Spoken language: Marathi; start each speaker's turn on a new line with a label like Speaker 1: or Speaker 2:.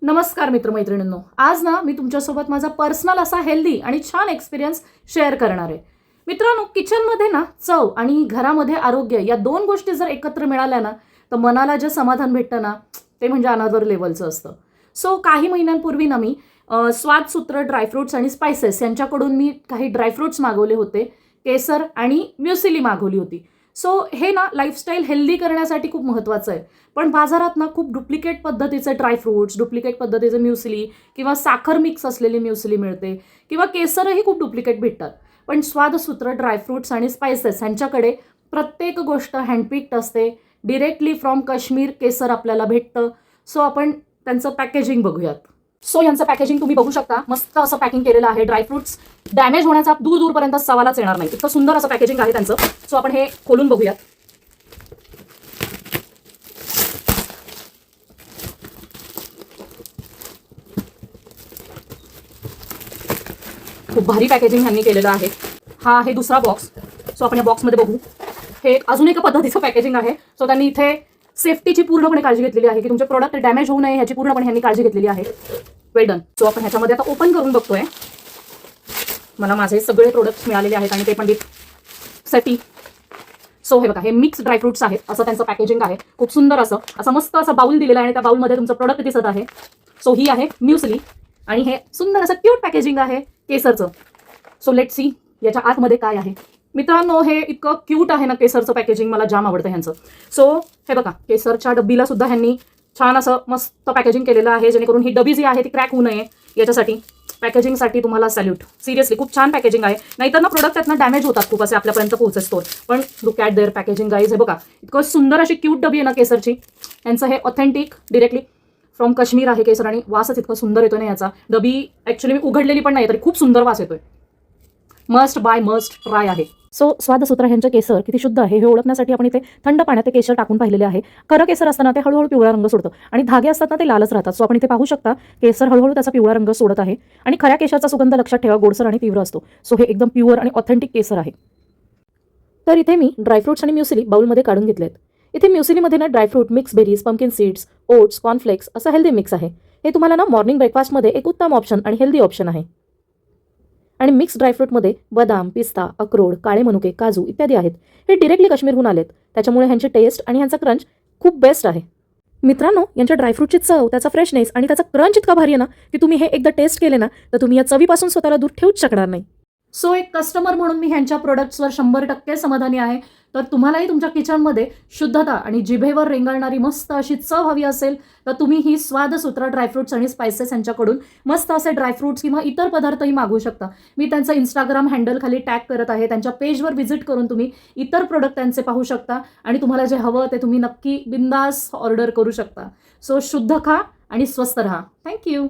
Speaker 1: नमस्कार मित्रमैत्रिणींनो, आज ना मी तुमच्यासोबत माझा पर्सनल असा हेल्दी आणि छान एक्सपिरियन्स शेअर करणार आहे. मित्रांनो, किचनमध्ये ना चव आणि घरामध्ये आरोग्य या दोन गोष्टी जर एकत्र मिळाल्या ना, तर मनाला जे समाधान भेटतं ना, ते म्हणजे अनदर लेवलचं असतं. सो काही महिन्यांपूर्वी ना मी स्वादसूत्र ड्रायफ्रुट्स आणि स्पायसेस यांच्याकडून मी काही ड्रायफ्रुट्स मागवले होते, केसर आणि म्युसिली मागवली होती. सो हे ना लाईफस्टाईल हेल्दी करण्यासाठी खूप महत्त्वाचं आहे. पण बाजारात ना खूप डुप्लिकेट पद्धतीचे ड्रायफ्रुट्स, डुप्लिकेट पद्धतीचे म्युसली किंवा साखर मिक्स असलेली म्युसली मिळते किंवा केसरही खूप डुप्लिकेट भेटतात. पण स्वादसूत्र ड्रायफ्रुट्स आणि स्पायसेस ह्यांच्याकडे प्रत्येक गोष्ट हँडपिक्ड असते. डिरेक्टली फ्रॉम काश्मीर केसर आपल्याला भेटतं. सो आपण त्यांचं पॅकेजिंग बघूयात. सो यांचं पॅकेजिंग तुम्ही बघू शकता. मस्त असं पॅकिंग केलेलं आहे. ड्रायफ्रुट्स डॅमेज होण्याचा दूर दूरपर्यंत सवालच येणार नाही. इतकं सुंदर असं पॅकेजिंग आहे त्यांचं. सो आपण हे खोलून बघूयात. खूप भारी पॅकेजिंग यांनी केलेलं आहे. हा आहे दुसरा बॉक्स. सो आपण या बॉक्समध्ये बघू. हे अजून एका पद्धतीचं पॅकेजिंग आहे. सो त्यांनी इथे सेफ्टीची पूर्णपणे काळजी घेतलेली आहे की तुमचे प्रोडक्ट डॅमेज होऊ नये ह्याची पूर्णपणे यांनी काळजी घेतलेली आहे. वेल डन. सो आपण ह्याच्यामध्ये आता ओपन करून बघतोय. मला माझे सगळे प्रोडक्ट्स मिळालेले आहेत आणि ते पण सेटी. सो हे बघा, हे मिक्स ड्रायफ्रुट्स आहेत. असं त्यांचं पॅकेजिंग आहे. खूप सुंदर असं मस्त असं बाउल दिलेलं आहे आणि त्या बाउलमध्ये तुमचं प्रोडक्ट दिसत आहे. सो ही आहे म्युसली आणि हे सुंदर असं क्यूट पॅकेजिंग आहे केसरचं. सो लेट सी याच्या आतमध्ये काय आहे. मित्रांनो, हे इतकं क्यूट आहे ना केसरचं पॅकेजिंग, मला जाम आवडतं ह्यांचं. सो हे बघा, केसरच्या डब्बीला सुद्धा ह्यांनी छान असं मस्त पॅकेजिंग केलेलं आहे जेणेकरून ही डबी जी आहे ती क्रॅक होऊ नये याच्यासाठी. पॅकेजिंगसाठी तुम्हाला सॅल्यूट. सिरियसली खूप छान पॅकेजिंग आहे. नाहीतर ना प्रोडक्ट आहेत ना डॅमेज होतात खूप असे आपल्यापर्यंत पोहोचतो. पण look at there packaging guys. हे बघा, इतकं सुंदर अशी क्यूट डबी आहे ना केसरची. यांचं हे ऑथेंटिक डिरेक्टली फ्रॉम काश्मीर आहे केसर आणि वासच इतकं सुंदर येतोय ना याचा. डबी ॲक्च्युली मी उघडलेली पण नाही तरी खूप सुंदर वास येतोय. मस्ट बाय, मस्ट ट्राय आहे. सो स्वादसूत्र ह्यांचं केसर किती शुद्ध आहे हे ओळखण्यासाठी आपण इथे थंड पाण्यात ते केसर टाकून पाहिलेले आहे. खरं केसर असताना ते हळूहळू पिवळा रंग सोडतं आणि धागे असतात ना ते लालच राहतात. सो आपण इथे पाहू शकता केसर हळूहळू त्याचा पिवळा रंग सोडत आहे आणि खऱ्या केशरचा सुगंध लक्षात ठेवा, गोडसर आणि तीव्र असतो. सो हे एकदम प्युअर आणि ऑथेंटिक केसर आहे. तर इथे मी ड्रायफ्रुट्स आणि म्युसिली बाउलमध्ये काढून घेतलेत. इथे म्युसिलीमध्ये ना ड्रायफ्रूट, मिक्स बेरीज, पंकिन सीड्स, ओट्स, कॉर्नफ्लेक्स असं हेल्दी मिक्स आहे. हे तुम्हाला ना मॉर्निंग ब्रेकफास्टमध्ये एक उत्तम ऑप्शन आणि हेल्दी ऑप्शन आहे. आणि मिक्स ड्रायफ्रूटमध्ये बदाम, पिस्ता, अक्रोड, काळे मनुके, काजू इत्यादी आहेत. हे डिरेक्टली काश्मीरहून आलेत. त्याच्यामुळे ह्यांची टेस्ट आणि ह्यांचा क्रंच खूप बेस्ट आहे. मित्रांनो, यांच्या ड्रायफ्रूटची चव, त्याचा फ्रेशनेस आणि त्याचा क्रंच इतका भारी आहे ना की तुम्ही हे एकदा टेस्ट केले ना तर तुम्ही या चवीपासून स्वतःला दूर ठेवूच शकणार नाही. सो एक कस्टमर म्हणून मी ह्यांच्या प्रोडक्ट्सवर 100% समाधानी आहे. तर तुम्हालाही तुमच्या किचनमध्ये शुद्धता आणि जिभेवर रेंगाळणारी मस्त अशी चव हवी असेल तर तुम्ही ही स्वादसूत्र ड्रायफ्रुट्स आणि स्पायसेस यांच्याकडून मस्त असे ड्रायफ्रुट्स किंवा इतर पदार्थही मागवू शकता. मी त्यांचं इंस्टाग्राम हँडल खाली टॅग करत आहे. त्यांच्या पेजवर व्हिजिट करून तुम्ही इतर प्रोडक्ट त्यांचे पाहू शकता आणि तुम्हाला जे हवं ते तुम्ही नक्की बिंदास ऑर्डर करू शकता. सो शुद्ध खा आणि स्वस्त रहा. थँक्यू.